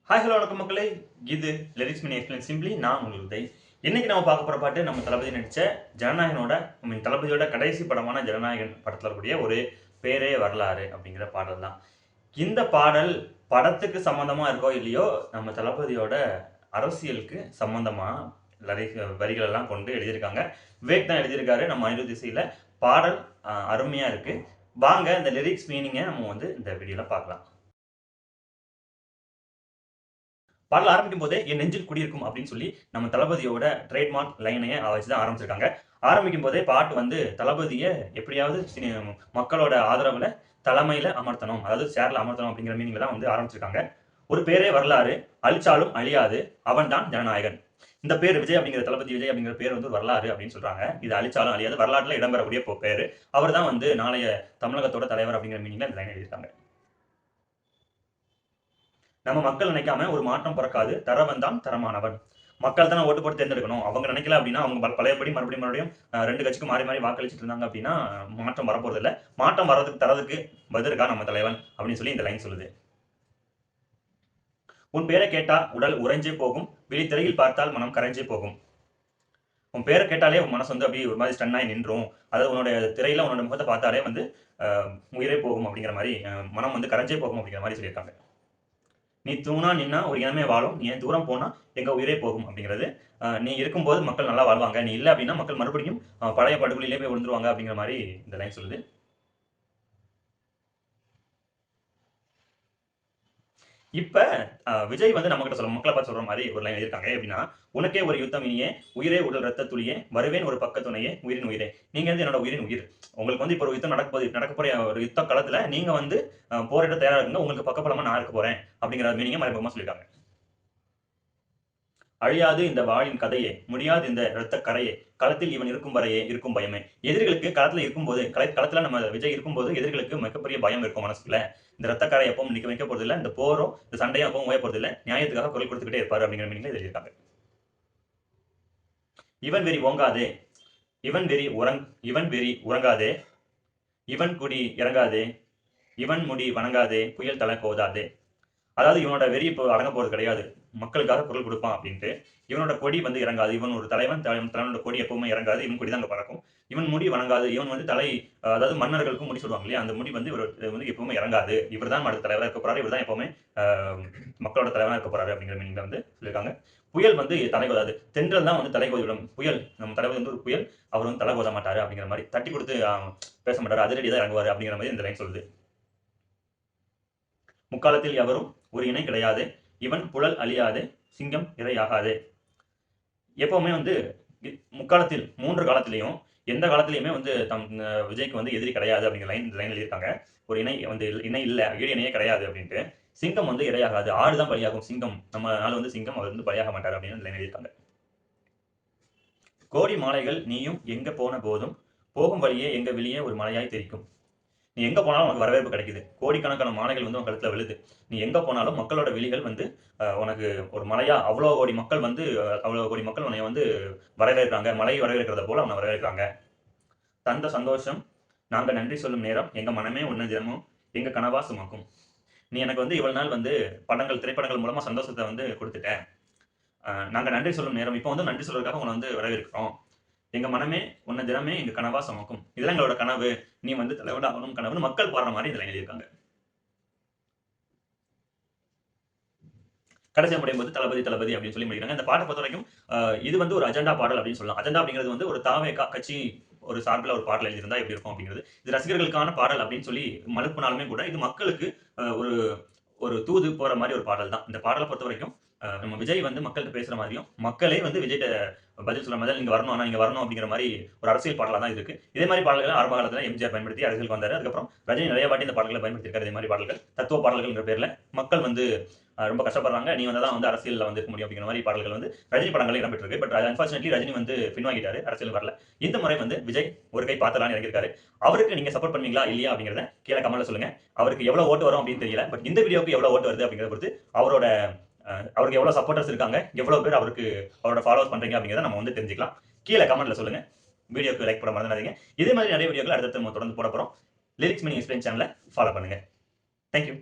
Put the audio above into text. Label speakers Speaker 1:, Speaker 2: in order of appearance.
Speaker 1: Hi hello வணக்கம் மக்களே. இது லிரிக்ஸ் மினி எக்ஸ்பிளைன் சிம்பிளி. நான் உங்களுக்கு உதய். இன்னைக்கு நம்ம பார்க்க போற பாட்டு நம்ம தளபதி நடிச்ச ஜனநாயகனோட தளபதியோட கடைசி படமான ஜனநாயகன் படத்துல கூடிய ஒரு பேரே வரலாறு அப்படிங்கிற பாடல் தான். இந்த பாடல் படத்துக்கு சம்பந்தமா இருக்கோ இல்லையோ நம்ம தளபதியோட அரசியலுக்கு சம்பந்தமா வரிகள் எல்லாம் கொண்டு எழுதியிருக்காங்க. விவேக் தான் எழுதியிருக்காரு. நம்ம அனிருத் இசையில பாடல் அருமையா இருக்கு. வாங்க இந்த லிரிக்ஸ் மீனிங்கை நம்ம இந்த வீடியோல பார்க்கலாம். பாடல் ஆரம்பிக்கும் போதே என் நெஞ்சில் குடியிருக்கும் அப்படின்னு சொல்லி நம்ம தளபதியோட ட்ரேட்மார்க் லைனையே வச்சுதான் ஆரம்பிச்சிருக்காங்க. ஆரம்பிக்கும் போதே பாட்டு தளபதியை எப்படியாவது மக்களோட ஆதரவுல தலைமையில அமர்த்தணும், அதாவது சேர்ல அமர்த்தணும் அப்படிங்கிற மீனிங்ல தான் ஆரம்பிச்சிருக்காங்க. ஒரு பேரே வரலாறு, அழிச்சாலும் அழியாது, அவன் தான் ஜனநாயகன். இந்த பேர் விஜய் அப்படிங்கிற தளபதி விஜய் அப்படிங்கிற பேர் வரலாறு அப்படின்னு சொல்றாங்க. இது அழிச்சாலும் அழியாது, வரலாற்றுல இடம்பெறக்கூடிய பேரு. அவர் தான் நாளைய தமிழகத்தோட தலைவர் அப்படிங்கிற மீனிங்ல இந்த லைன் எழுதியிருக்காங்க. நம்ம மக்கள் நினைக்காம ஒரு மாற்றம் பிறக்காது, தரவன் தான் தரமானவன். மக்கள் தானே ஓட்டு போட்டு தேர்ந்தெடுக்கணும். அவங்க நினைக்கல அப்படின்னா, அவங்க பழையபடி மறுபடியும் ரெண்டு கட்சிக்கும் மாறி மாறி வாக்களிச்சுட்டு இருந்தாங்க அப்படின்னா மாற்றம் வரப்போறது இல்லை. மாற்றம் தரதுக்கு பதிலுக்கா நம்ம தலைவன் அப்படின்னு சொல்லி இந்த லைன் சொல்லுது. உன் பேரை கேட்டா உடல் உறைஞ்சே போகும், விழித்திரையில் பார்த்தால் மனம் கரைஞ்சே போகும். உன் பேரை கேட்டாலே உன் மனசு அப்படியே ஒரு மாதிரி ஸ்டன் ஆகி நின்றும். அதாவது உன்னோட திரையில உன்னோட முகத்தை பார்த்தாலே உயிரே போகும் அப்படிங்கிற மாதிரி, மனம் கரைஞ்சே போகும் அப்படிங்கிற மாதிரி சொல்லியிருக்காங்க. நீ தூணா நின்னா ஒரு இனமே வாழும், நீ தூரம் போனா எங்க உயிரே போகும் அப்படிங்கிறது. நீ இருக்கும்போது மக்கள் நல்லா வாழ்வாங்க, நீ இல்லை அப்படின்னா மக்கள் மறுபடியும் பழைய படுகொலையிலே போய் விழுந்துருவாங்க அப்படிங்கிற மாதிரி இந்த லைன் சொல்லுது. இப்ப விஜய் நம்ம கிட்ட சொல்ல மக்களை பார்த்து சொல்ற மாதிரி ஒரு லைன் எழுதியிருக்காங்க. எப்படின்னா, உனக்கே ஒரு யுத்தம் இனியே, உயிரே உடல் ரத்த துளியே, வருவேன் ஒரு பக்க துணையே, உயிரின் உயிரே. நீங்க என்னோட உயிரின் உயிர். உங்களுக்கு இப்ப ஒரு யுத்தம் நடக்க போற ஒரு யுத்த களத்துல நீங்க போரிட தயாரா இருங்க, உங்களுக்கு பக்கபலமா நான் இருக்க போறேன் அப்படிங்கிற மீனிங்க மறைமுகமா சொல்லியிருக்காங்க. அழியாது இந்த வாழின் கதையே, முடியாது இந்த இரத்த கரையே, களத்தில் இவன் இருக்கும் வரையே இருக்கும் பயமே. எதிரிகளுக்கு களத்துல இருக்கும்போது, களத்துல நம்ம விஜய் இருக்கும்போது எதிரிகளுக்கு மிகப்பெரிய பயம் இருக்கும் மனசுக்குள்ள. இந்த இரத்த கரை எப்பவும் நிக்க வைக்க போறது இல்லை, இந்த போரும் இந்த சண்டையும் எப்பவும் ஓய போறது இல்லை, நியாயத்துக்காக குரல் கொடுத்துக்கிட்டே இருப்பாரு அப்படிங்கிற மீனிங்ல எழுதியிருக்காங்க. இவன் வெறி ஓங்காதே, இவன் வெறி உறங்காதே, இவன் குடி இறங்காதே, இவன் முடி வணங்காதே, புயல் தலை கோதாதே. அதாவது இவனோட வெறி இப்போ அடங்க போறது கிடையாது, மக்களுக்காக குரல் கொடுப்பான் அப்படின்ட்டு. இவனோட கொடி இறங்காது, இவன் ஒரு தலைவன், தலைவனோட கொடி எப்பவுமே இறங்காது, இவன் கொடி தான் அங்க பறக்கும். இவன் முடி வணங்காது, இவன் தலை, அதாவது மன்னர்களுக்கும் முடி சொல்லுவாங்க இல்லையா, அந்த முடி இவர் எப்பவுமே இறங்காது, இவர் தான் அடுத்த தலைவராக இருக்க போறாரு, இவர் தான் எப்பவுமே மக்களோட தலைவராக இருக்க போறாரு அப்படிங்கிற மீனிங்ல சொல்லியிருக்காங்க. புயல் தலை கோதாது, தென்றல் தான் தலை கோதிவிடும். புயல் நம்ம தலைவர் ஒரு புயல், அவர் தலை கோத மாட்டாரு அப்படிங்கிற மாதிரி, தட்டி கொடுத்து பேச மாட்டாரு, அதிரடி தான் இறங்குவாரு அப்படிங்கிற மாதிரி இந்த லைன் சொல்லுது. முக்காலத்தில் எவரும் ஒரு இணை கிடையாது, இவன் புழல் அழியாது, சிங்கம் இரையாகாது. எப்பவுமே முக்காலத்தில் 3 காலத்திலையும் எந்த காலத்திலையுமே தம் விஜய்க்கு எதிரி கிடையாது அப்படிங்கிற லைன் எழுதியிருக்காங்க. ஒரு இணை இணை இல்லை, ஈடு இணையே கிடையாது அப்படின்ட்டு. சிங்கம் இரையாகாது, ஆடுதான் பலியாகும், சிங்கம் நம்ம நாள் சிங்கம் அவர் பலியாக மாட்டார் அப்படின்னு லைன் எழுதியிருக்காங்க. கோடி மாலைகள் நீயும் எங்க போன போதும், போகும் வழியே எங்க வெளியே ஒரு மலையாய் தெரிக்கும். நீ எங்க போனாலும் உனக்கு வரவேற்பு கிடைக்குது, கோடிக்கணக்கான மாலைகள் உன் கழுத்துல விழுது. நீ எங்க போனாலும் மக்களோட விழிகள் உனக்கு ஒரு மலையா, அவ்வளோ கோடி மக்கள் அவ்வளோ கோடி மக்கள் உன்னை வரவேற்கிறாங்க, மலை வரவேற்கிறத போல அவனை வரவேற்கிறாங்க. தந்த சந்தோஷம் நாங்க நன்றி சொல்லும் நேரம், எங்க மனமே உன்ன தினமும் எங்க கனவா சுமக்கும். நீ எனக்கு இவ்வளவு நாள் திரைப்படங்கள் மூலமா சந்தோஷத்தை கொடுத்துட்டேன். நாங்க நன்றி சொல்லும் நேரம், இப்போ நன்றி சொல்றதுக்காக உன்னை வரவேற்கிறோம். எங்க மனமே உன்ன தினமே எங்க கனவா சுமக்கும். இதெல்லாம் எங்களோட கனவு, நீ தலைவன் ஆகணும் கனவுன்னு மக்கள் பாடுற மாதிரி இதுல எழுதியிருக்காங்க. கடைசியா முடியும் போது தளபதி தளபதி அப்படின்னு சொல்லி முடிக்கிறாங்க. இந்த பாட்டை பொறுத்த வரைக்கும் இது ஒரு அஜெண்டா பாடல் அப்படின்னு சொல்லலாம். அஜெண்டா அப்படிங்கிறது ஒரு தாவேகா கட்சி ஒரு சார்பில் ஒரு பாடல் எழுதியிருந்தா எப்படி இருக்கும் அப்படிங்கிறது. இது ரசிகர்களுக்கான பாடல் அப்படின்னு சொல்லி மலுப்பினாலுமே கூட இது மக்களுக்கு ஒரு ஒரு தூது போற மாதிரி ஒரு பாடல் தான். இந்த பாடலை பொறுத்த வரைக்கும் நம்ம விஜய் மக்கள்கிட்ட பேசுற மாதிரியும், மக்களே விஜய்கிட்ட பதில் சொல்ற மாதிரி, நீங்க வரணும், இங்க வரணும் அப்படிங்கிற மாதிரி ஒரு அரசியல் பாடலா தான் இருக்கு. இதே மாதிரி பாடல்கள் ஆரம்ப காலத்துல எம்ஜிஆர் பயன்படுத்தி அரசியலுக்கு வந்தாரு. அதுக்கப்புறம் ரஜினி நிறைய வாட்டி இந்த பாடல்களை பயன்படுத்திருக்காரு. இதே மாதிரி பாடல்கள் தத்துவ பாடல்கள் பேர்ல மக்கள் ரொம்ப கஷ்டப்படுறாங்க, நீ தான் அரசியல்ல இருக்க முடியும் அப்படிங்கிற மாதிரி பாடல்கள் ரஜினி படங்கள் இடம்பெற்றிருக்கு. பட் அன்பார்ச்சுனேட்லி ரஜினி பின்வாங்கிட்டாரு, அரசியல் வரல. இந்த முறை விஜய் ஒரு கை பார்த்தலான்னு இறங்கியிருக்காரு. அவருக்கு நீங்க சப்போர்ட் பண்ணுவீங்களா இல்லையா அப்படிங்கிறத கீழே கமெண்ட்ல சொல்லுங்க. அவருக்கு எவ்வளவு ஓட்டு வரும் அப்படின்னு தெரியல, பட் இந்த வீடியோக்கு எவ்வளவு ஓட்டு வருது அப்படிங்கிறத பொறுத்து அவருக்கு எவ்வளவு சப்போர்ட்டர்ஸ் இருக்காங்க, எவ்வளவு பேர் அவரோட ஃபாலோவர்ஸ் பண்றீங்க அப்படிங்கிறத நம்ம தெரிஞ்சுக்கலாம். கீழே கமெண்ட்ல சொல்லுங்க. வீடியோக்கு லைக் பண்ண மறந்துடாதீங்க. இதே மாதிரி நிறைய வீடியோக்கள் அடுத்தடுத்து நம்ம தொடர்ந்து போட போறோம். லிரிக்ஸ் மினி எக்ஸ்பிளைன் சேனலை ஃபாலோ பண்ணுங்க. தேங்க்யூ.